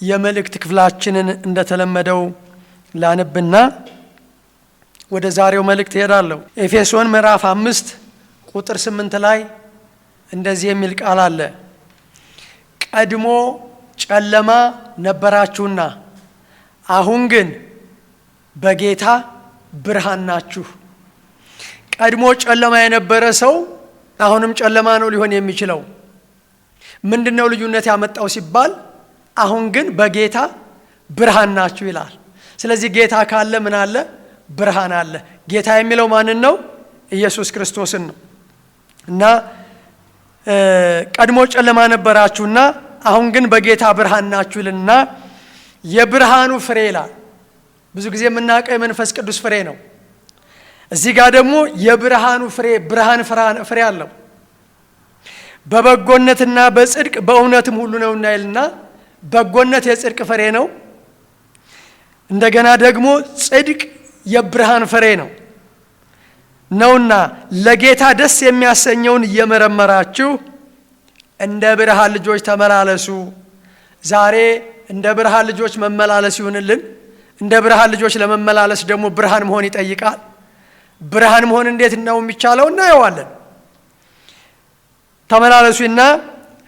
የመልእክት ክፍላችንን እንደተለመደው ላነብና ወደ ዛሬው መልእክት ሄዳለሁ። ኤፌሶን ምዕራፍ 5 ቁጥር 8 ላይ እንደዚህ የሚል ቃል አለ። ቀድሞ ጨለማ ነበራችሁና አሁን ግን በጌታ ብርሃን ናችሁ። ቀድሞ ጨለማ የነበረ ሰው አሁንም ጨለማ ነው ሊሆን የሚችለው። ምንድነው ልዩነት ያመጣው ሲባል አሁን ግን በጌታ ብርሃን ናችሁ ይላል። ስለዚህ ጌታ ካለ ምን አለ? ብርሃን አለ። ጌታ የሚለው ማንን ነው? ኢየሱስ ክርስቶስን ነው። እና ቀድሞ ጨለማ ነበራችሁና አሁን ግን በጌታ ብርሃን ናችሁ ይልና የብርሃኑ ፍሬ ይላል። ብዙ ጊዜ የምናውቀው የመንፈስ ቅዱስ ፍሬ ነው። እዚህ ጋር ደግሞ የብርሃኑ ፍሬ ብርሃን ፍሬ አለው። በበጎነትና በጽድቅ በእውነትም ሁሉ ነውና ይልና በጎነት የጽድቅ ፍሬ ነው። እንደገና ደግሞ ጽድቅ የብርሃን ፍሬ ነውና ለጌታ ደስ የሚያሰኘውን እየመረመራችሁ እንደ ብርሃን ልጆች ተመላለሱ። ዛሬ እንደ ብርሃን ልጆች መመላለስ ይሁንልን። እንደ ብርሃን ልጆች ለመመላለስ ደግሞ ብርሃን መሆን ይጠይቃል። ብርሃን መሆን እንዴት ነው የሚቻለው? እናየዋለን። ተመላለሱና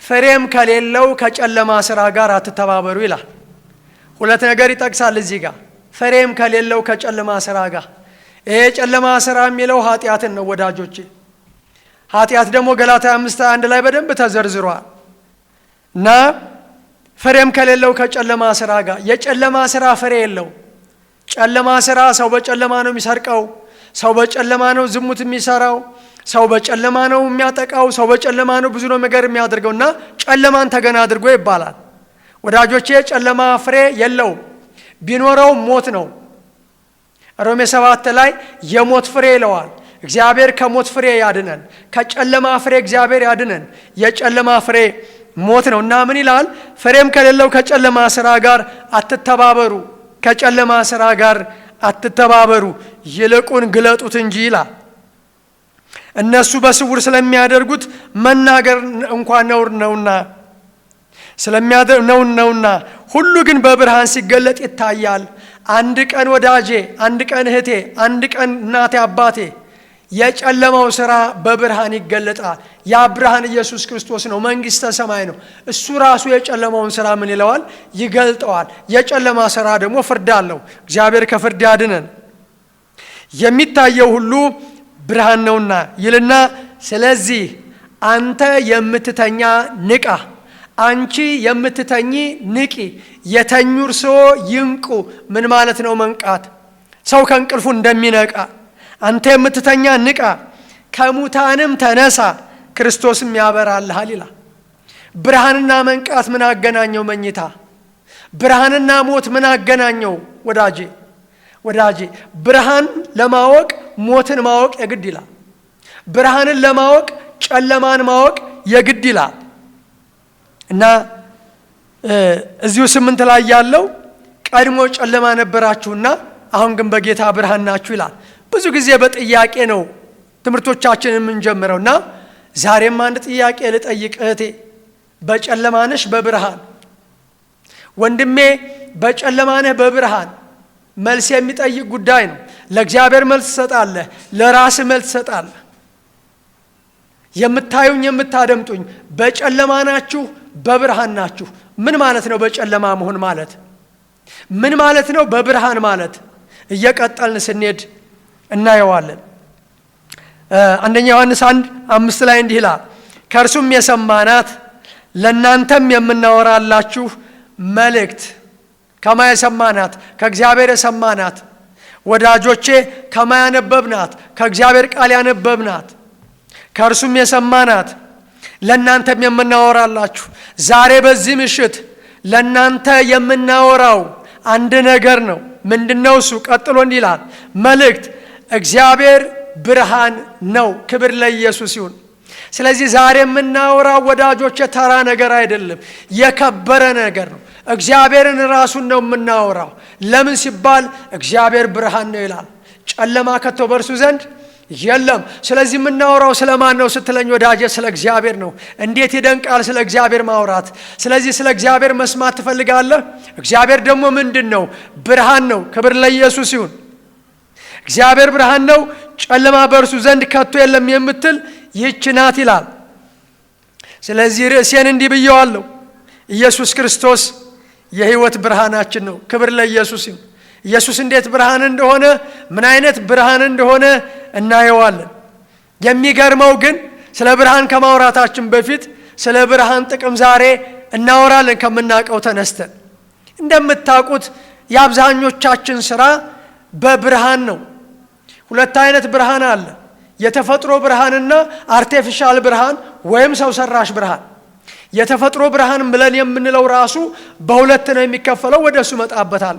ፍሬም ከሌለው ከጨለማ ስራ ጋር አትተባበሩ ይላል። ሁለት ነገር ይጠቅሳል እዚህ ጋር። ፍሬም ከሌለው ከጨለማ ስራ ጋር። ይሄ ጨለማ ስራ የሚለው ኃጢአትን ነው ወዳጆቼ። ኃጢአት ደግሞ ገላትያ 5:1 ላይ በደንብ ተዘርዝሯል። እና ፍሬም ከሌለው ከጨለማ ስራ ጋር። የጨለማ ስራ ፍሬ የለው። ጨለማ ስራ ሰው በጨለማ ነው የሚሰርቀው፣ ሰው በጨለማ ነው ዝሙት የሚሰራው፣ ሰው በጨለማ ነው የሚያጠቃው፣ ሰው በጨለማ ነው ብዙ ነገር የሚያደርገውና ጨለማን ተገና አድርጎ ይባላል። ወዳጆቼ ጨለማ ፍሬ የለውም። ቢኖረው ሞት ነው። ሮሜ 7 ላይ የሞት ፍሬ ይለዋል። እግዚአብሔር ከሞት ፍሬ ያድነን፣ ከጨለማ ፍሬ እግዚአብሔር ያድነን። የጨለማ ፍሬ ሞት ነው እና ምን ይላል? ፍሬም ከሌለው ከጨለማ ስራ ጋር አትተባበሩ፣ ከጨለማ ስራ ጋር አትተባበሩ፣ ይልቁን ግለጡት እንጂ ይላል። እነሱ በስውር ስለሚያደርጉት መናገር እንኳን ነውር ነውና ሁሉ ግን በብርሃን ሲገለጥ ይታያል። አንድ ቀን ወዳጄ፣ አንድ ቀን እህቴ፣ አንድ ቀን እናቴ አባቴ፣ የጨለማው ስራ በብርሃን ይገለጣል። ያ ብርሃን ኢየሱስ ክርስቶስ ነው፣ መንግስተ ሰማይ ነው። እሱ ራሱ የጨለማውን ስራ ምን ይለዋል? ይገልጠዋል። የጨለማ ስራ ደግሞ ፍርድ አለው። እግዚአብሔር ከፍርድ ያድነን። የሚታየው ሁሉ ብርሃን ነውና ይልና ስለዚህ አንተ የምትተኛ ንቃ፣ አንቺ የምትተኚ ንቂ፣ የተኙ እርስዎ ይንቁ። ምን ማለት ነው መንቃት? ሰው ከእንቅልፉ እንደሚነቃ አንተ የምትተኛ ንቃ፣ ከሙታንም ተነሳ፣ ክርስቶስም ያበራልሃል ይላል። ብርሃንና መንቃት ምን አገናኘው? መኝታ። ብርሃንና ሞት ምን አገናኘው? ወዳጄ ብርሃን ለማወቅ ሞትን ማወቅ የግድ ይላል። ብርሃንን ለማወቅ ጨለማን ማወቅ የግድ ይላል። እና እዚሁ 8 ላይ ያለው ቀድሞ ጨለማ ነበራችሁና አሁን ግን በጌታ ብርሃን ናችሁ ይላል። ብዙ ጊዜ በጥያቄ ነው ትምህርቶቻችንን የምንጀምረውና ዛሬም አንድ ጥያቄ ልጠይቅ እህቴ፣ በጨለማ ነሽ በብርሃን? ወንድሜ በጨለማ ነህ በብርሃን? መልስ የሚጠይቅ ጉዳይ ነው። ለእግዚአብሔር መልስ ትሰጣለህ፣ ለራስህ መልስ ትሰጣለህ። የምታዩኝ የምታደምጡኝ በጨለማ ናችሁ በብርሃን ናችሁ? ምን ማለት ነው በጨለማ መሆን ማለት? ምን ማለት ነው በብርሃን ማለት? እየቀጠልን ስንሄድ እናየዋለን። አንደኛ ዮሐንስ 1:5 ላይ እንዲህ ይላል፣ ከእርሱም የሰማናት ለእናንተም የምናወራላችሁ መልእክት። ከማ የሰማናት? ከእግዚአብሔር የሰማናት ወዳጆቼ። ከማ ያነበብናት? ከእግዚአብሔር ቃል ያነበብናት። ከእርሱም የሰማናት ለእናንተም የምናወራላችሁ። ዛሬ በዚህ ምሽት ለእናንተ የምናወራው አንድ ነገር ነው። ምንድነው እሱ? ቀጥሎ እንዲህ ይላል መልእክት። እግዚአብሔር ብርሃን ነው። ክብር ለኢየሱስ ይሁን። ስለዚህ ዛሬ የምናወራው ወዳጆቼ ተራ ነገር አይደለም፣ የከበረ ነገር ነው። እግዚአብሔርን ራሱን ነው የምናወራው። ለምን ሲባል እግዚአብሔር ብርሃን ነው ይላል። ጨለማ ከቶ በእርሱ ዘንድ የለም። ስለዚህ የምናወራው ስለማን ነው ስትለኝ ወዳጄ ስለ እግዚአብሔር ነው። እንዴት ይደንቃል ስለ እግዚአብሔር ማውራት። ስለዚህ ስለ እግዚአብሔር መስማት ትፈልጋለህ? እግዚአብሔር ደግሞ ምንድን ነው? ብርሃን ነው። ክብር ለኢየሱስ ይሁን። እግዚአብሔር ብርሃን ነው፣ ጨለማ በእርሱ ዘንድ ከቶ የለም የምትል ይህች ናት ይላል። ስለዚህ ርዕሴን እንዲህ ብየዋለሁ፣ ኢየሱስ ክርስቶስ የሕይወት ብርሃናችን ነው። ክብር ለኢየሱስ ይሁን። ኢየሱስ እንዴት ብርሃን እንደሆነ ምን አይነት ብርሃን እንደሆነ እናየዋለን። የሚገርመው ግን ስለ ብርሃን ከማውራታችን በፊት ስለ ብርሃን ጥቅም ዛሬ እናወራለን ከምናውቀው ተነስተን። እንደምታውቁት የአብዛኞቻችን ስራ በብርሃን ነው። ሁለት አይነት ብርሃን አለ፣ የተፈጥሮ ብርሃንና አርቲፊሻል ብርሃን ወይም ሰው ሰራሽ ብርሃን። የተፈጥሮ ብርሃን ብለን የምንለው ራሱ በሁለት ነው የሚከፈለው፣ ወደሱ መጣበታል።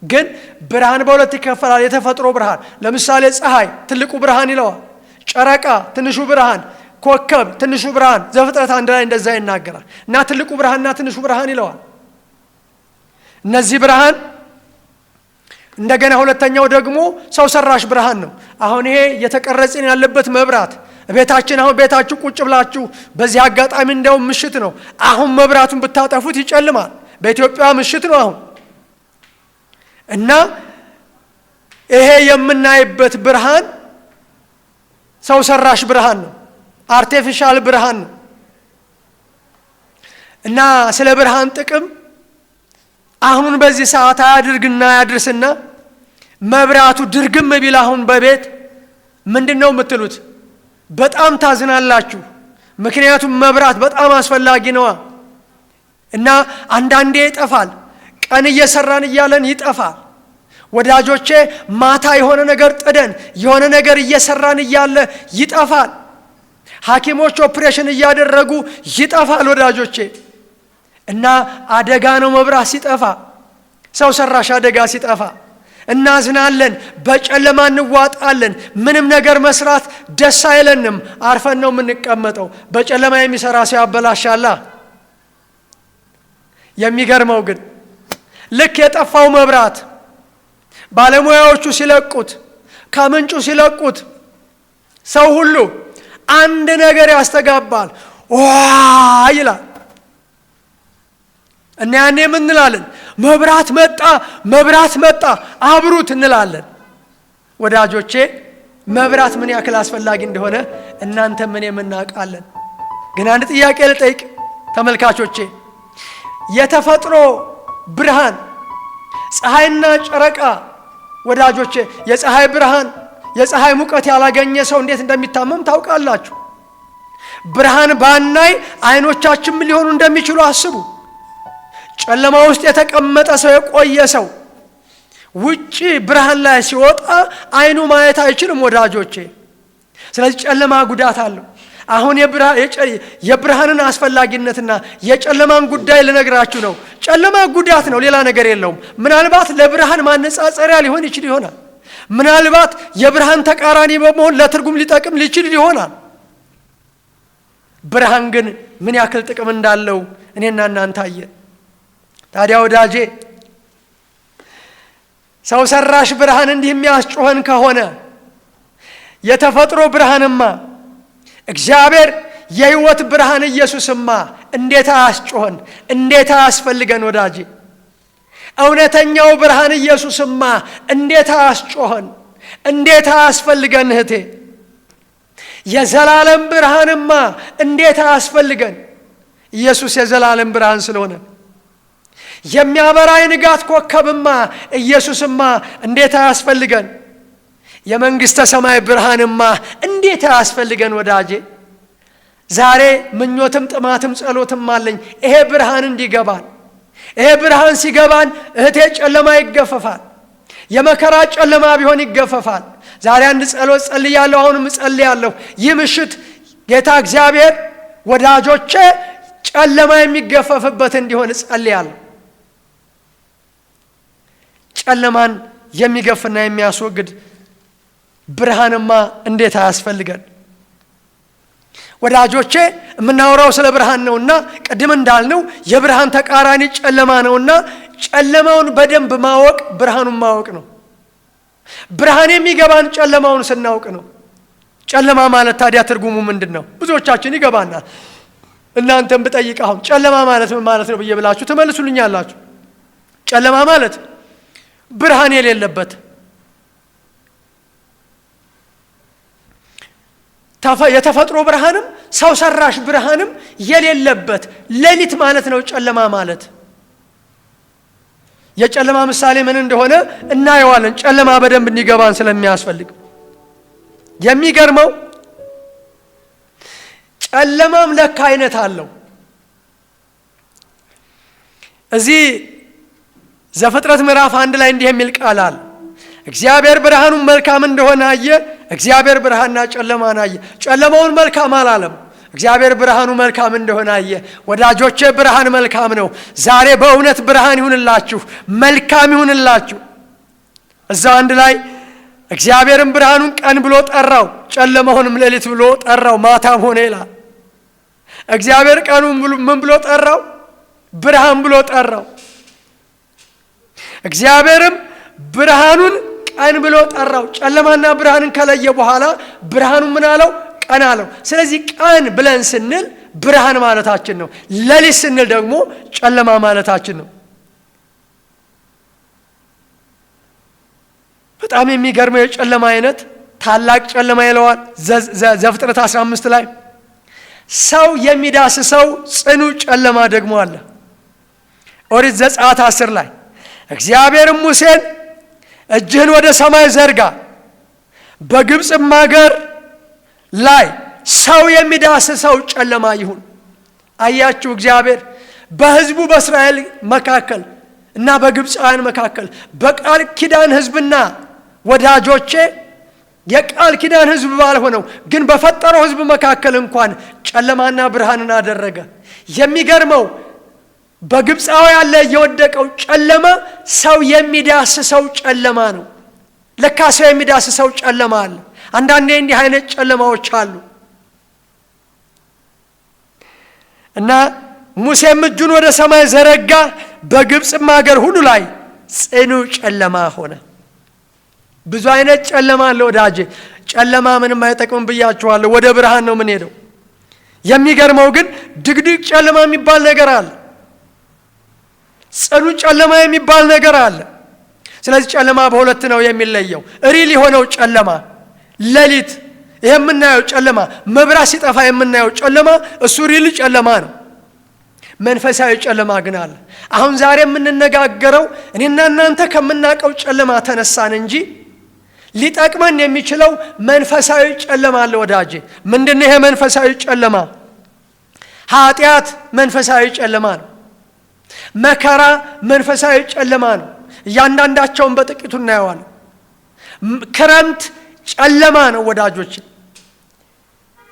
ግን ብርሃን በሁለት ይከፈላል። የተፈጥሮ ብርሃን ለምሳሌ ፀሐይ ትልቁ ብርሃን ይለዋል፣ ጨረቃ ትንሹ ብርሃን፣ ኮከብ ትንሹ ብርሃን። ዘፍጥረት 1 ላይ እንደዛ ይናገራል። እና ትልቁ ብርሃንና ትንሹ ብርሃን ይለዋል። እነዚህ ብርሃን እንደገና ሁለተኛው ደግሞ ሰው ሰራሽ ብርሃን ነው። አሁን ይሄ የተቀረጸን ያለበት መብራት ቤታችን፣ አሁን ቤታችሁ ቁጭ ብላችሁ በዚህ አጋጣሚ እንደው ምሽት ነው፣ አሁን መብራቱን ብታጠፉት ይጨልማል። በኢትዮጵያ ምሽት ነው አሁን። እና ይሄ የምናይበት ብርሃን ሰው ሰራሽ ብርሃን ነው፣ አርቲፊሻል ብርሃን ነው። እና ስለ ብርሃን ጥቅም አሁን በዚህ ሰዓት አያድርግና ያድርስና መብራቱ ድርግም ቢል አሁን በቤት ምንድነው የምትሉት? በጣም ታዝናላችሁ። ምክንያቱም መብራት በጣም አስፈላጊ ነው። እና አንዳንዴ ይጠፋል፣ ቀን እየሰራን እያለን ይጠፋል። ወዳጆቼ ማታ የሆነ ነገር ጥደን የሆነ ነገር እየሰራን እያለ ይጠፋል። ሐኪሞች ኦፕሬሽን እያደረጉ ይጠፋል ወዳጆቼ። እና አደጋ ነው መብራት ሲጠፋ፣ ሰው ሰራሽ አደጋ ሲጠፋ እናዝናለን፣ በጨለማ እንዋጣለን። ምንም ነገር መስራት ደስ አይለንም፣ አርፈን ነው የምንቀመጠው። በጨለማ የሚሰራ ሰው ያበላሻላ። የሚገርመው ግን ልክ የጠፋው መብራት ባለሙያዎቹ ሲለቁት፣ ከምንጩ ሲለቁት ሰው ሁሉ አንድ ነገር ያስተጋባል፣ ዋ ይላል። እና ያኔ ምን እንላለን? መብራት መጣ፣ መብራት መጣ፣ አብሩት እንላለን። ወዳጆቼ መብራት ምን ያክል አስፈላጊ እንደሆነ እናንተ ምን የምናውቃለን። ግን አንድ ጥያቄ ልጠይቅ ተመልካቾቼ። የተፈጥሮ ብርሃን ፀሐይና ጨረቃ ወዳጆቼ፣ የፀሐይ ብርሃን የፀሐይ ሙቀት ያላገኘ ሰው እንዴት እንደሚታመም ታውቃላችሁ። ብርሃን ባናይ አይኖቻችን ምን ሊሆኑ እንደሚችሉ አስቡ። ጨለማ ውስጥ የተቀመጠ ሰው የቆየ ሰው ውጪ ብርሃን ላይ ሲወጣ አይኑ ማየት አይችልም ወዳጆቼ። ስለዚህ ጨለማ ጉዳት አለው። አሁን የብርሃንን አስፈላጊነትና የጨለማን ጉዳይ ልነግራችሁ ነው። ጨለማ ጉዳት ነው፣ ሌላ ነገር የለውም። ምናልባት ለብርሃን ማነጻጸሪያ ሊሆን ይችል ይሆናል። ምናልባት የብርሃን ተቃራኒ በመሆን ለትርጉም ሊጠቅም ሊችል ይሆናል። ብርሃን ግን ምን ያክል ጥቅም እንዳለው እኔና እናንተ አየን። ታዲያ ወዳጄ ሰው ሰራሽ ብርሃን እንዲህ የሚያስጮኸን ከሆነ የተፈጥሮ ብርሃንማ እግዚአብሔር የሕይወት ብርሃን ኢየሱስማ እንዴት አያስጮኸን? እንዴት አያስፈልገን? ወዳጄ እውነተኛው ብርሃን ኢየሱስማ እንዴት አያስጮኸን? እንዴት አያስፈልገን? እህቴ የዘላለም ብርሃንማ እንዴት አያስፈልገን? ኢየሱስ የዘላለም ብርሃን ስለሆነ የሚያበራ የንጋት ኮከብማ ኢየሱስማ እንዴት አያስፈልገን? የመንግሥተ ሰማይ ብርሃንማ እንዴት አያስፈልገን? ወዳጄ ዛሬ ምኞትም ጥማትም ጸሎትም አለኝ ይሄ ብርሃን እንዲገባን። ይሄ ብርሃን ሲገባን እህቴ ጨለማ ይገፈፋል። የመከራ ጨለማ ቢሆን ይገፈፋል። ዛሬ አንድ ጸሎት ጸልያለሁ፣ አሁንም ጸልያለሁ። ይህ ምሽት ጌታ እግዚአብሔር ወዳጆቼ ጨለማ የሚገፈፍበት እንዲሆን ጸልያለሁ። ጨለማን የሚገፍና የሚያስወግድ ብርሃንማ እንዴት አያስፈልገን? ወዳጆቼ የምናወራው ስለ ብርሃን ነውና ቅድም እንዳልነው የብርሃን ተቃራኒ ጨለማ ነውና ጨለማውን በደንብ ማወቅ ብርሃኑን ማወቅ ነው። ብርሃን የሚገባን ጨለማውን ስናውቅ ነው። ጨለማ ማለት ታዲያ ትርጉሙ ምንድን ነው? ብዙዎቻችን ይገባናል። እናንተም ብጠይቅ አሁን ጨለማ ማለት ምን ማለት ነው ብዬ ብላችሁ ትመልሱልኛላችሁ። ጨለማ ማለት ብርሃን የሌለበት የተፈጥሮ ብርሃንም ሰው ሰራሽ ብርሃንም የሌለበት ሌሊት ማለት ነው ጨለማ ማለት። የጨለማ ምሳሌ ምን እንደሆነ እናየዋለን፣ ጨለማ በደንብ እንዲገባን ስለሚያስፈልግ። የሚገርመው ጨለማም ለካ አይነት አለው። እዚህ ዘፍጥረት ምዕራፍ 1 ላይ እንዲህ የሚል ቃል አለ። እግዚአብሔር ብርሃኑን መልካም እንደሆነ አየ። እግዚአብሔር ብርሃንና ጨለማን አየ። ጨለማውን መልካም አላለም። እግዚአብሔር ብርሃኑ መልካም እንደሆነ አየ። ወዳጆቼ ብርሃን መልካም ነው። ዛሬ በእውነት ብርሃን ይሁንላችሁ፣ መልካም ይሁንላችሁ። እዛው አንድ ላይ እግዚአብሔርም ብርሃኑን ቀን ብሎ ጠራው፣ ጨለማውንም ሌሊት ብሎ ጠራው፣ ማታም ሆነ ይላል። እግዚአብሔር ቀኑን ምን ብሎ ጠራው? ብርሃን ብሎ ጠራው። እግዚአብሔርም ብርሃኑን ቀን ብሎ ጠራው። ጨለማና ብርሃንን ከለየ በኋላ ብርሃኑን ምን አለው? ቀን አለው። ስለዚህ ቀን ብለን ስንል ብርሃን ማለታችን ነው። ሌሊት ስንል ደግሞ ጨለማ ማለታችን ነው። በጣም የሚገርመው የጨለማ አይነት ታላቅ ጨለማ ይለዋል ዘፍጥረት 15 ላይ። ሰው የሚዳስሰው ጽኑ ጨለማ ደግሞ አለ። ኦሪት ዘጸአት 10 ላይ እግዚአብሔርም ሙሴን እጅህን ወደ ሰማይ ዘርጋ፣ በግብፅም አገር ላይ ሰው የሚዳስሰው ጨለማ ይሁን። አያችሁ፣ እግዚአብሔር በሕዝቡ በእስራኤል መካከል እና በግብፃውያን መካከል በቃል ኪዳን ሕዝብና ወዳጆቼ የቃል ኪዳን ሕዝብ ባልሆነው ግን በፈጠረው ሕዝብ መካከል እንኳን ጨለማና ብርሃንን አደረገ። የሚገርመው በግብፃውያን ላይ የወደቀው ጨለማ ሰው የሚዳስሰው ጨለማ ነው። ለካ ሰው የሚዳስሰው ጨለማ አለ። አንዳንዴ እንዲህ አይነት ጨለማዎች አሉ እና ሙሴም እጁን ወደ ሰማይ ዘረጋ፣ በግብፅም አገር ሁሉ ላይ ጽኑ ጨለማ ሆነ። ብዙ አይነት ጨለማ አለ ወዳጄ። ጨለማ ምንም አይጠቅምም ብያችኋለሁ። ወደ ብርሃን ነው የምንሄደው። የሚገርመው ግን ድቅድቅ ጨለማ የሚባል ነገር አለ፣ ጽኑ ጨለማ የሚባል ነገር አለ። ስለዚህ ጨለማ በሁለት ነው የሚለየው። ሪል የሆነው ጨለማ ሌሊት፣ ይሄ የምናየው ጨለማ መብራት ሲጠፋ የምናየው ጨለማ እሱ ሪል ጨለማ ነው። መንፈሳዊ ጨለማ ግን አለ። አሁን ዛሬ የምንነጋገረው እኔና እናንተ ከምናውቀው ጨለማ ተነሳን እንጂ ሊጠቅመን የሚችለው መንፈሳዊ ጨለማ አለ ወዳጄ። ምንድነው ይሄ መንፈሳዊ ጨለማ? ኃጢአት መንፈሳዊ ጨለማ ነው። መከራ መንፈሳዊ ጨለማ ነው። እያንዳንዳቸውን በጥቂቱ እናየዋለን። ክረምት ጨለማ ነው ወዳጆች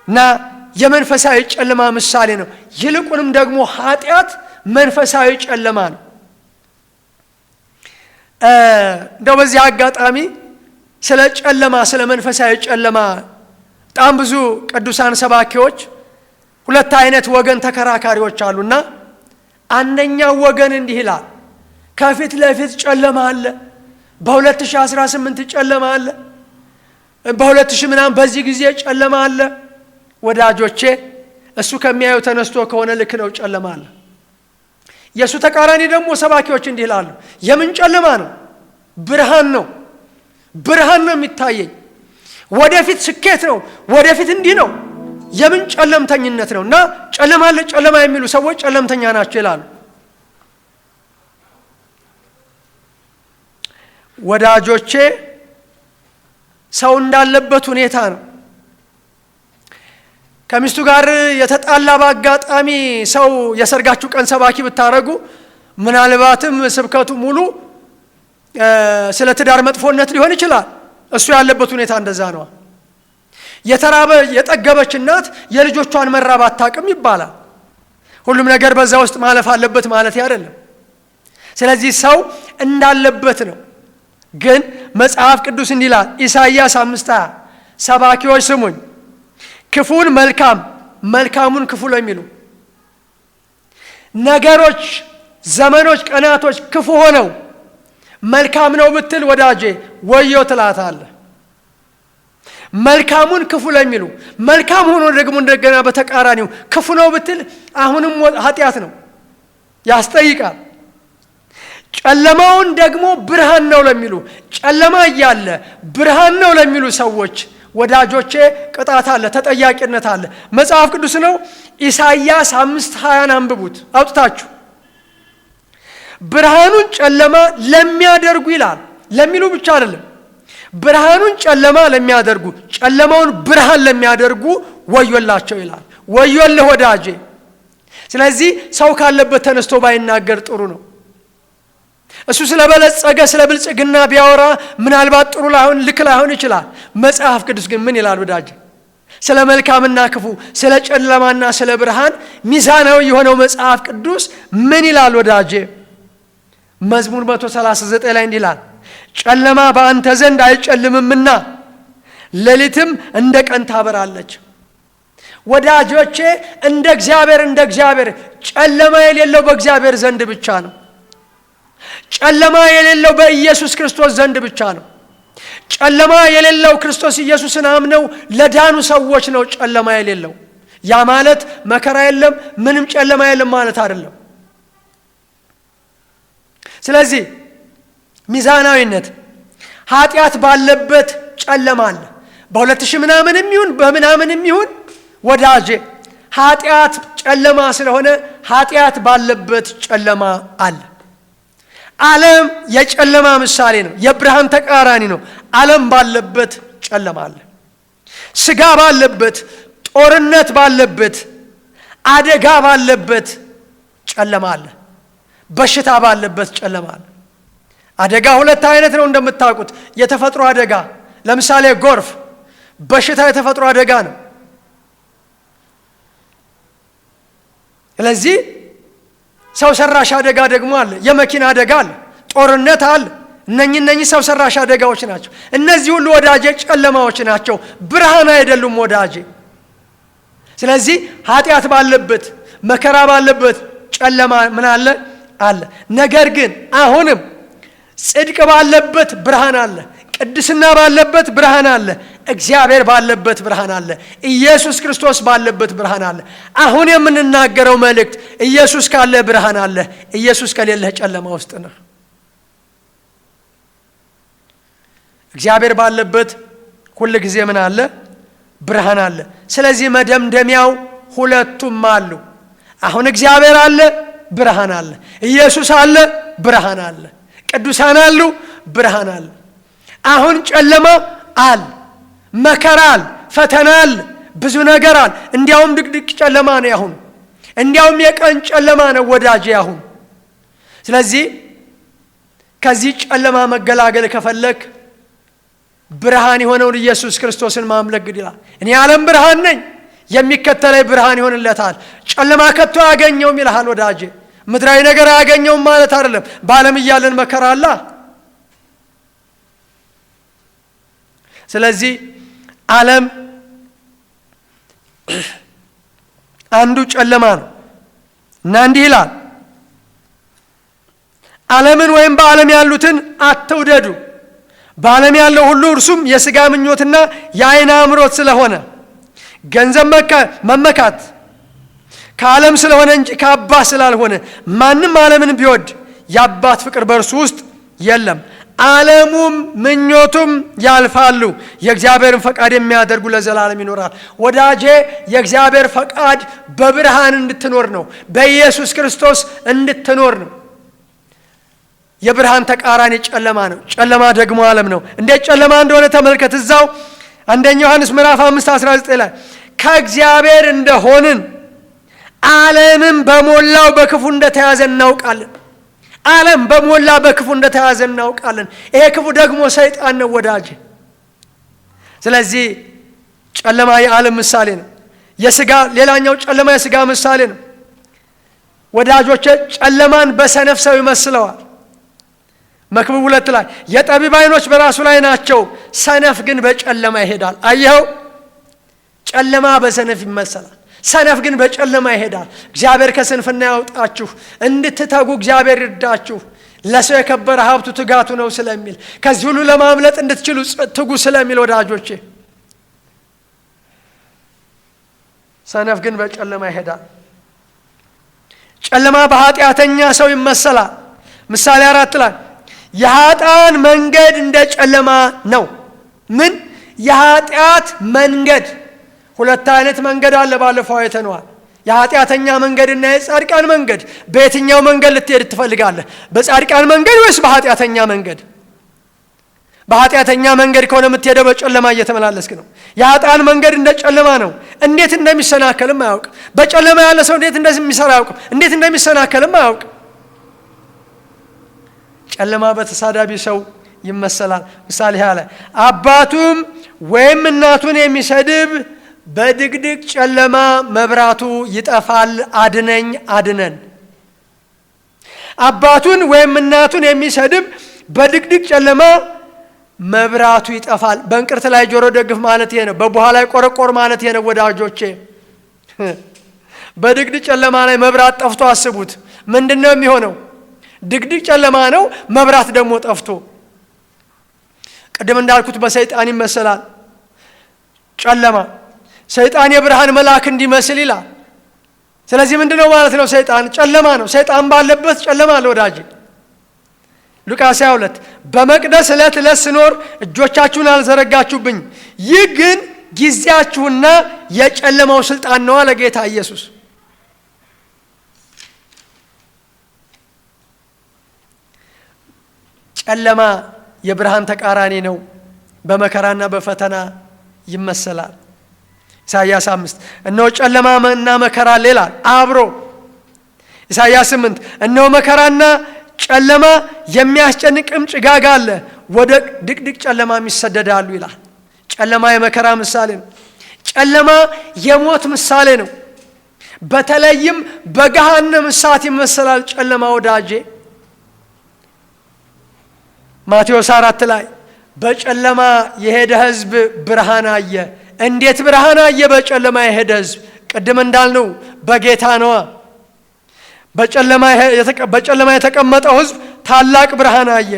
እና የመንፈሳዊ ጨለማ ምሳሌ ነው። ይልቁንም ደግሞ ኃጢአት መንፈሳዊ ጨለማ ነው። እንደው በዚህ አጋጣሚ ስለ ጨለማ፣ ስለ መንፈሳዊ ጨለማ በጣም ብዙ ቅዱሳን ሰባኪዎች ሁለት አይነት ወገን ተከራካሪዎች አሉና አንደኛው ወገን እንዲህ ይላል፣ ከፊት ለፊት ጨለማ አለ፣ በ2018 ጨለማ አለ፣ በ2000 ምናምን በዚህ ጊዜ ጨለማ አለ። ወዳጆቼ እሱ ከሚያየው ተነስቶ ከሆነ ልክ ነው፣ ጨለማ አለ። የእሱ ተቃራኒ ደግሞ ሰባኪዎች እንዲህ ይላሉ፣ የምን ጨለማ ነው? ብርሃን ነው፣ ብርሃን ነው የሚታየኝ፣ ወደፊት ስኬት ነው፣ ወደፊት እንዲህ ነው። የምን ጨለምተኝነት ነው? እና ጨለማ አለ፣ ጨለማ የሚሉ ሰዎች ጨለምተኛ ናቸው ይላሉ። ወዳጆቼ ሰው እንዳለበት ሁኔታ ነው። ከሚስቱ ጋር የተጣላ በአጋጣሚ ሰው የሰርጋችሁ ቀን ሰባኪ ብታረጉ ምናልባትም ስብከቱ ሙሉ ስለ ትዳር መጥፎነት ሊሆን ይችላል። እሱ ያለበት ሁኔታ እንደዛ ነው። የተራበ የጠገበች እናት የልጆቿን መራብ አታውቅም ይባላል። ሁሉም ነገር በዛ ውስጥ ማለፍ አለበት ማለት አይደለም። ስለዚህ ሰው እንዳለበት ነው። ግን መጽሐፍ ቅዱስ እንዲህ ይላል፣ ኢሳይያስ 5:20 ሰባኪዎች ስሙኝ፣ ክፉን መልካም መልካሙን ክፉ ለሚሉ ነገሮች፣ ዘመኖች፣ ቀናቶች ክፉ ሆነው መልካም ነው ብትል ወዳጄ ወዮ ትላታለህ። መልካሙን ክፉ ለሚሉ መልካም ሆኖ ደግሞ እንደገና በተቃራኒው ክፉ ነው ብትል አሁንም ኃጢአት ነው፣ ያስጠይቃል። ጨለማውን ደግሞ ብርሃን ነው ለሚሉ ጨለማ እያለ ብርሃን ነው ለሚሉ ሰዎች ወዳጆቼ ቅጣት አለ፣ ተጠያቂነት አለ። መጽሐፍ ቅዱስ ነው። ኢሳይያስ 5:20 አንብቡት አውጥታችሁ። ብርሃኑን ጨለማ ለሚያደርጉ ይላል፣ ለሚሉ ብቻ አይደለም። ብርሃኑን ጨለማ ለሚያደርጉ ጨለማውን ብርሃን ለሚያደርጉ ወዮላቸው ይላል። ወዮልህ ወዳጄ። ስለዚህ ሰው ካለበት ተነስቶ ባይናገር ጥሩ ነው። እሱ ስለበለጸገ ስለ ብልጽግና ቢያወራ ምናልባት ጥሩ ላይሆን ልክ ላይሆን ይችላል። መጽሐፍ ቅዱስ ግን ምን ይላል ወዳጄ? ስለ መልካምና ክፉ፣ ስለ ጨለማና ስለ ብርሃን ሚዛናዊ የሆነው መጽሐፍ ቅዱስ ምን ይላል ወዳጄ? መዝሙር 139 ላይ እንዲህ ይላል፣ ጨለማ በአንተ ዘንድ አይጨልምምና ሌሊትም እንደ ቀን ታበራለች። ወዳጆቼ እንደ እግዚአብሔር ጨለማ የሌለው በእግዚአብሔር ዘንድ ብቻ ነው። ጨለማ የሌለው በኢየሱስ ክርስቶስ ዘንድ ብቻ ነው። ጨለማ የሌለው ክርስቶስ ኢየሱስን አምነው ለዳኑ ሰዎች ነው ጨለማ የሌለው። ያ ማለት መከራ የለም፣ ምንም ጨለማ የለም ማለት አይደለም። ስለዚህ ሚዛናዊነት፣ ኃጢአት ባለበት ጨለማ አለ። በ2000 ምናምንም ይሁን በምናምንም ይሁን ወዳጄ ኃጢአት ጨለማ ስለሆነ ኃጢአት ባለበት ጨለማ አለ። ዓለም የጨለማ ምሳሌ ነው፣ የብርሃን ተቃራኒ ነው። ዓለም ባለበት ጨለማ አለ። ስጋ ባለበት፣ ጦርነት ባለበት፣ አደጋ ባለበት ጨለማ አለ። በሽታ ባለበት ጨለማ አለ። አደጋ ሁለት አይነት ነው እንደምታውቁት። የተፈጥሮ አደጋ ለምሳሌ ጎርፍ፣ በሽታ የተፈጥሮ አደጋ ነው። ስለዚህ ሰው ሰራሽ አደጋ ደግሞ አለ፣ የመኪና አደጋ አለ፣ ጦርነት አለ። እነኚህ ሰው ሰራሽ አደጋዎች ናቸው። እነዚህ ሁሉ ወዳጄ ጨለማዎች ናቸው፣ ብርሃን አይደሉም ወዳጄ። ስለዚህ ኃጢአት ባለበት መከራ ባለበት ጨለማ ምን አለ አለ። ነገር ግን አሁንም ጽድቅ ባለበት ብርሃን አለ፣ ቅድስና ባለበት ብርሃን አለ፣ እግዚአብሔር ባለበት ብርሃን አለ፣ ኢየሱስ ክርስቶስ ባለበት ብርሃን አለ። አሁን የምንናገረው መልእክት ኢየሱስ ካለ ብርሃን አለ፣ ኢየሱስ ከሌለ ጨለማ ውስጥ ነህ። እግዚአብሔር ባለበት ሁሉ ጊዜ ምን አለ? ብርሃን አለ። ስለዚህ መደምደሚያው ሁለቱም አሉ። አሁን እግዚአብሔር አለ፣ ብርሃን አለ። ኢየሱስ አለ፣ ብርሃን አለ። ቅዱሳን አሉ፣ ብርሃን አለ። አሁን ጨለማ አለ፣ መከራ አለ፣ ፈተና አለ፣ ብዙ ነገር አለ። እንዲያውም ድቅድቅ ጨለማ ነው አሁን። እንዲያውም የቀን ጨለማ ነው ወዳጄ አሁን። ስለዚህ ከዚህ ጨለማ መገላገል ከፈለክ ብርሃን የሆነውን ኢየሱስ ክርስቶስን ማምለክ ግድ ይላል። እኔ ዓለም ብርሃን ነኝ፣ የሚከተለኝ ብርሃን ይሆንለታል፣ ጨለማ ከቶ አያገኘውም ይልሃል ወዳጄ። ምድራዊ ነገር አያገኘውም ማለት አይደለም። በዓለም እያለን መከራ አለ። ስለዚህ ዓለም አንዱ ጨለማ ነው እና እንዲህ ይላል፣ ዓለምን ወይም በዓለም ያሉትን አትውደዱ። በዓለም ያለው ሁሉ እርሱም የሥጋ ምኞትና የዓይን አምሮት ስለሆነ ገንዘብ መመካት ከዓለም ስለሆነ እንጂ ከአባት ስላልሆነ ማንም ዓለምን ቢወድ የአባት ፍቅር በእርሱ ውስጥ የለም። ዓለሙም ምኞቱም ያልፋሉ፣ የእግዚአብሔርን ፈቃድ የሚያደርጉ ለዘላለም ይኖራል። ወዳጄ የእግዚአብሔር ፈቃድ በብርሃን እንድትኖር ነው፣ በኢየሱስ ክርስቶስ እንድትኖር ነው። የብርሃን ተቃራኒ ጨለማ ነው። ጨለማ ደግሞ ዓለም ነው። እንዴት ጨለማ እንደሆነ ተመልከት። እዛው አንደኛ ዮሐንስ ምዕራፍ 5:19 ላይ ከእግዚአብሔር እንደሆንን ዓለምም በሞላው በክፉ እንደተያዘ እናውቃለን። ዓለም በሞላ በክፉ እንደተያዘ እናውቃለን። ይሄ ክፉ ደግሞ ሰይጣን ነው ወዳጄ። ስለዚህ ጨለማ የዓለም ምሳሌ ነው። ሌላኛው ጨለማ የሥጋ ምሳሌ ነው። ወዳጆቼ ጨለማን በሰነፍ ሰው ይመስለዋል። መክብብ 2 ላይ የጠቢብ ዓይኖች በራሱ ላይ ናቸው፣ ሰነፍ ግን በጨለማ ይሄዳል። አየኸው? ጨለማ በሰነፍ ይመሰላል፣ ሰነፍ ግን በጨለማ ይሄዳል። እግዚአብሔር ከስንፍና ያውጣችሁ፣ እንድትተጉ እግዚአብሔር ይርዳችሁ። ለሰው የከበረ ሀብቱ ትጋቱ ነው ስለሚል ከዚህ ሁሉ ለማምለጥ እንድትችሉ ትጉ ስለሚል ወዳጆቼ ሰነፍ ግን በጨለማ ይሄዳል። ጨለማ በኃጢአተኛ ሰው ይመሰላል። ምሳሌ 4 ላይ የኃጥአን መንገድ እንደ ጨለማ ነው። ምን? የኃጢአት መንገድ። ሁለት አይነት መንገድ አለ፣ ባለፈው አይተነዋል። የኃጢአተኛ መንገድና የጻድቃን መንገድ። በየትኛው መንገድ ልትሄድ ትፈልጋለህ? በጻድቃን መንገድ ወይስ በኃጢአተኛ መንገድ? በኃጢአተኛ መንገድ ከሆነ የምትሄደው በጨለማ እየተመላለስክ ነው። የኃጥአን መንገድ እንደ ጨለማ ነው። እንዴት እንደሚሰናከልም አያውቅ። በጨለማ ያለ ሰው እንዴት እንደሚሰራ አያውቅ፣ እንዴት እንደሚሰናከልም አያውቅ። ጨለማ በተሳዳቢ ሰው ይመሰላል። ምሳሌ ያለ አባቱም ወይም እናቱን የሚሰድብ በድቅድቅ ጨለማ መብራቱ ይጠፋል። አድነኝ አድነን። አባቱን ወይም እናቱን የሚሰድብ በድቅድቅ ጨለማ መብራቱ ይጠፋል። በእንቅርት ላይ ጆሮ ደግፍ ማለት ይሄ ነው። በቡሃ ላይ ቆረቆር ማለት ይሄ ነው። ወዳጆቼ በድቅድቅ ጨለማ ላይ መብራት ጠፍቶ አስቡት። ምንድነው የሚሆነው? ድቅድቅ ጨለማ ነው፣ መብራት ደግሞ ጠፍቶ። ቅድም እንዳልኩት በሰይጣን ይመሰላል ጨለማ። ሰይጣን የብርሃን መልአክ እንዲመስል ይላል። ስለዚህ ምንድነው ማለት ነው? ሰይጣን ጨለማ ነው። ሰይጣን ባለበት ጨለማ አለ ወዳጅ። ሉቃስ 22 በመቅደስ ዕለት ዕለት ስኖር እጆቻችሁን አልዘረጋችሁብኝ፣ ይህ ግን ጊዜያችሁና የጨለማው ስልጣን ነው አለ ጌታ ኢየሱስ። ጨለማ የብርሃን ተቃራኒ ነው። በመከራና በፈተና ይመሰላል። ኢሳይያስ 5 እነሆ ጨለማና መከራ ይላል አብሮ። ኢሳይያስ 8 እነሆ መከራና ጨለማ የሚያስጨንቅም ጭጋግ አለ፣ ወደ ድቅድቅ ጨለማም ይሰደዳሉ ይላል። ጨለማ የመከራ ምሳሌ ነው። ጨለማ የሞት ምሳሌ ነው። በተለይም በገሃነም እሳት ይመሰላል ጨለማ ወዳጄ። ማቴዎስ 4 ላይ በጨለማ የሄደ ሕዝብ ብርሃን አየ። እንዴት ብርሃን አየ? በጨለማ የሄደ ሕዝብ ቅድም እንዳልነው በጌታ ነዋ። በጨለማ የተቀመጠው ሕዝብ ታላቅ ብርሃን አየ።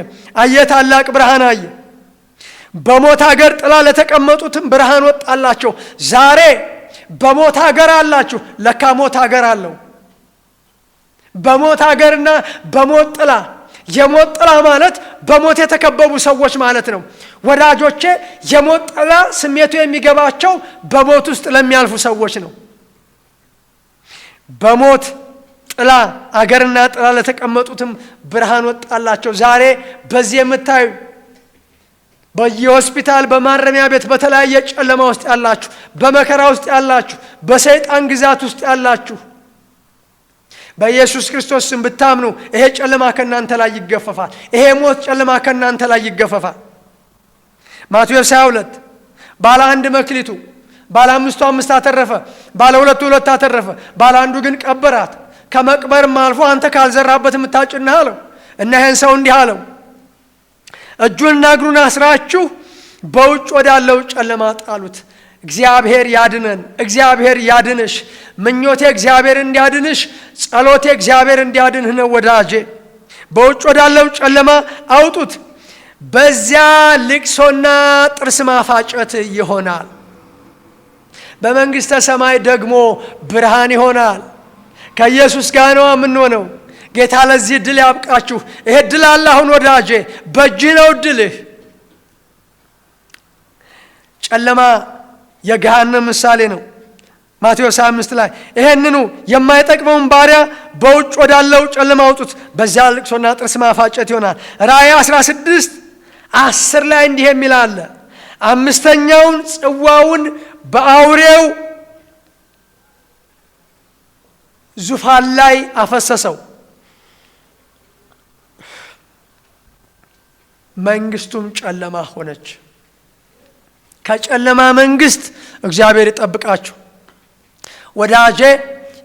ታላቅ ብርሃን አየ። በሞት ሀገር ጥላ ለተቀመጡትም ብርሃን ወጣላቸው። ዛሬ በሞት ሀገር አላችሁ። ለካ ሞት ሀገር አለው። በሞት ሀገርና በሞት ጥላ። የሞት ጥላ ማለት በሞት የተከበቡ ሰዎች ማለት ነው ወዳጆቼ። የሞት ጥላ ስሜቱ የሚገባቸው በሞት ውስጥ ለሚያልፉ ሰዎች ነው። በሞት ጥላ አገርና ጥላ ለተቀመጡትም ብርሃን ወጣላቸው። ዛሬ በዚህ የምታዩ በየሆስፒታል በማረሚያ ቤት በተለያየ ጨለማ ውስጥ ያላችሁ፣ በመከራ ውስጥ ያላችሁ፣ በሰይጣን ግዛት ውስጥ ያላችሁ በኢየሱስ ክርስቶስ ስም ብታምኑ ይሄ ጨለማ ከናንተ ላይ ይገፈፋል። ይሄ ሞት ጨለማ ከናንተ ላይ ይገፈፋል። ማቴዎስ 22 ባለ አንድ መክሊቱ ባለ አምስቱ 5 አተረፈ፣ ባለ ሁለቱ 2 አተረፈ፣ ባለ አንዱ ግን ቀበራት። ከመቅበርም አልፎ አንተ ካልዘራበት የምታጭና አለው። እና ይሄን ሰው እንዲህ አለው፣ እጁንና እግሩን አስራችሁ በውጭ ወዳለው ጨለማ ጣሉት። እግዚአብሔር ያድነን፣ እግዚአብሔር ያድንሽ። ምኞቴ እግዚአብሔር እንዲያድንሽ፣ ጸሎቴ እግዚአብሔር እንዲያድንህ ነው ወዳጄ። በውጭ ወዳለው ጨለማ አውጡት፣ በዚያ ልቅሶና ጥርስ ማፋጨት ይሆናል። በመንግሥተ ሰማይ ደግሞ ብርሃን ይሆናል። ከኢየሱስ ጋር ነው የምንሆነው። ጌታ ለዚህ ድል ያብቃችሁ። ይሄ ድል አለ አሁን ወዳጄ፣ በእጅህ ነው ድልህ። ጨለማ የገሃነም ምሳሌ ነው። ማቴዎስ 25 ላይ ይሄንኑ የማይጠቅመውን ባሪያ በውጭ ወዳለው ጨለማ አውጡት፣ በዚያ ልቅሶና ጥርስ ማፋጨት ይሆናል። ራእይ 16:10 ላይ እንዲህ የሚል አለ፣ አምስተኛውን ጽዋውን በአውሬው ዙፋን ላይ አፈሰሰው፣ መንግስቱም ጨለማ ሆነች። ከጨለማ መንግስት እግዚአብሔር ይጠብቃችሁ ወዳጄ።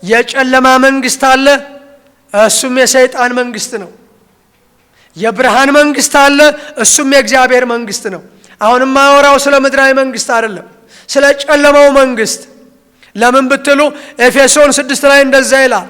የጨለማ መንግስት አለ፣ እሱም የሰይጣን መንግስት ነው። የብርሃን መንግስት አለ፣ እሱም የእግዚአብሔር መንግስት ነው። አሁንም ማወራው ስለ ምድራዊ መንግስት አይደለም፣ ስለ ጨለማው መንግስት። ለምን ብትሉ ኤፌሶን 6 ላይ እንደዛ ይላል፣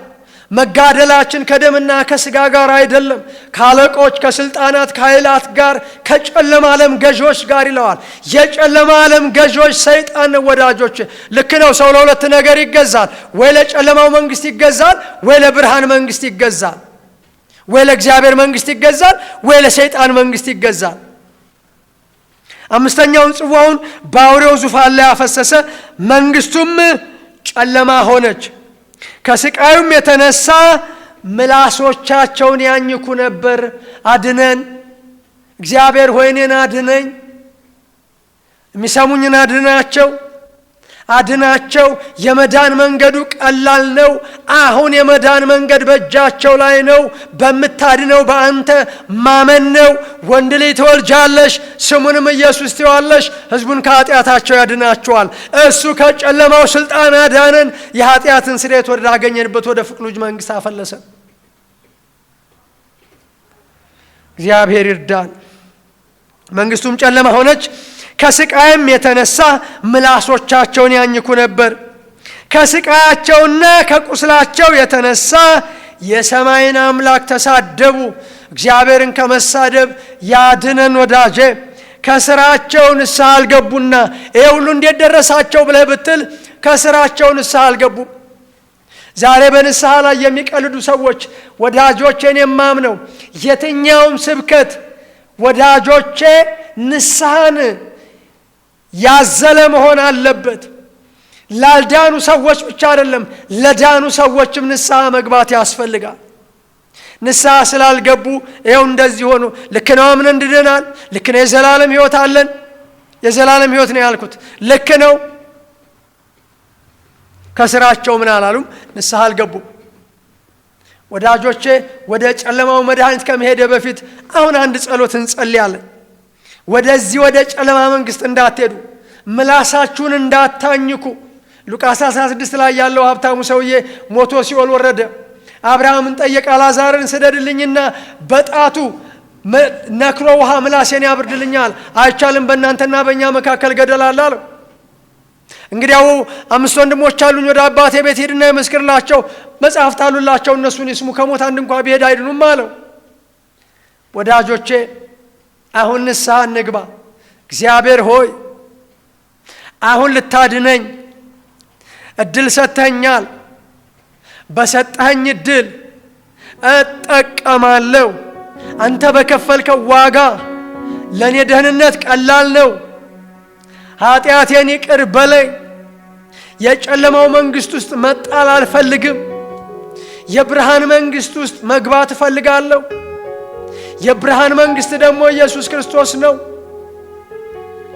መጋደላችን ከደምና ከሥጋ ጋር አይደለም፣ ከአለቆች፣ ከስልጣናት፣ ከኃይላት ጋር፣ ከጨለማ ዓለም ገዦች ጋር ይለዋል። የጨለማ ዓለም ገዦች ሰይጣን ነው ወዳጆች። ልክ ነው። ሰው ለሁለት ነገር ይገዛል። ወይ ለጨለማው መንግስት ይገዛል፣ ወይ ለብርሃን መንግስት ይገዛል። ወይ ለእግዚአብሔር መንግስት ይገዛል፣ ወይ ለሰይጣን መንግስት ይገዛል። አምስተኛውን ጽዋውን በአውሬው ዙፋን ላይ አፈሰሰ፣ መንግስቱም ጨለማ ሆነች። ከስቃዩም የተነሳ ምላሶቻቸውን ያኝኩ ነበር። አድነን እግዚአብሔር ሆይ እኔን አድነኝ፣ የሚሰሙኝን አድናቸው። የመዳን መንገዱ ቀላል ነው። አሁን የመዳን መንገድ በእጃቸው ላይ ነው። በምታድነው በአንተ ማመን ነው። ወንድ ልጅ ትወልጃለሽ፣ ስሙንም ኢየሱስ ትይዋለሽ። ሕዝቡን ከኃጢአታቸው ያድናቸዋል። እሱ ከጨለማው ስልጣን አዳነን። የኃጢአትን ስርየት ወዳገኘንበት ወደ ፍቅሩ ልጅ መንግስት አፈለሰን። እግዚአብሔር ይርዳን። መንግስቱም ጨለማ ሆነች። ከስቃይም የተነሳ ምላሶቻቸውን ያኝኩ ነበር። ከስቃያቸውና ከቁስላቸው የተነሳ የሰማይን አምላክ ተሳደቡ። እግዚአብሔርን ከመሳደብ ያድነን ወዳጄ። ከስራቸው ንስሐ አልገቡና ይሄ ሁሉ እንዴት ደረሳቸው ብለህ ብትል ከስራቸው ንስሐ አልገቡም። ዛሬ በንስሐ ላይ የሚቀልዱ ሰዎች ወዳጆቼን የማምነው የትኛውም ስብከት ወዳጆቼ ንስሐን ያዘለ መሆን አለበት። ላልዳኑ ሰዎች ብቻ አይደለም፣ ለዳኑ ሰዎችም ንስሐ መግባት ያስፈልጋል። ንስሐ ስላልገቡ ይኸው እንደዚህ ሆኑ። ልክ ነው፣ አምነን እንድነናል። ልክ ነው፣ የዘላለም ሕይወት አለን። የዘላለም ሕይወት ነው ያልኩት ልክ ነው። ከስራቸው ምን አላሉም? ንስሐ አልገቡም። ወዳጆቼ ወደ ጨለማው መድኃኒት ከመሄደ በፊት አሁን አንድ ጸሎት እንጸልያለን። ወደዚህ ወደ ጨለማ መንግስት እንዳትሄዱ፣ ምላሳችሁን እንዳታኝኩ። ሉቃስ 16 ላይ ያለው ሀብታሙ ሰውዬ ሞቶ ሲኦል ወረደ። አብርሃምን ጠየቀ፣ አልዓዛርን ስደድልኝና በጣቱ ነክሮ ውሃ ምላሴን ያብርድልኛል። አይቻልም፣ በእናንተና በእኛ መካከል ገደል አለ አለው። እንግዲያው 5 ወንድሞች አሉኝ፣ ወደ አባቴ ቤት ሄድና ይመስክርላቸው፣ መጽሐፍት አሉላቸው፣ እነሱን ይስሙ፣ ከሞት አንድ እንኳ ቢሄድ አይድኑም አለው። ወዳጆቼ አሁን ንስሐ እንግባ። እግዚአብሔር ሆይ አሁን ልታድነኝ እድል ሰጥተኛል። በሰጠኸኝ እድል እጠቀማለሁ። አንተ በከፈልከው ዋጋ ለእኔ ደህንነት ቀላል ነው። ኃጢአቴን ይቅር በለኝ። የጨለማው መንግስት ውስጥ መጣል አልፈልግም። የብርሃን መንግስት ውስጥ መግባት እፈልጋለሁ። የብርሃን መንግስት ደግሞ ኢየሱስ ክርስቶስ ነው።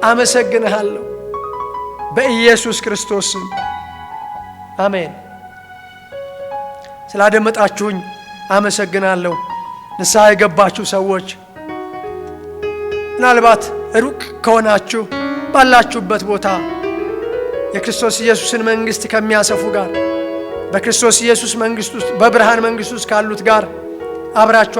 አመሰግንሃለሁ በኢየሱስ ክርስቶስ ስም አሜን። ስላደመጣችሁኝ አመሰግናለሁ። ንስሐ የገባችሁ ሰዎች ምናልባት ሩቅ ከሆናችሁ ባላችሁበት ቦታ የክርስቶስ ኢየሱስን መንግስት ከሚያሰፉ ጋር በክርስቶስ ኢየሱስ መንግስት ውስጥ በብርሃን መንግስት ውስጥ ካሉት ጋር አብራችሁ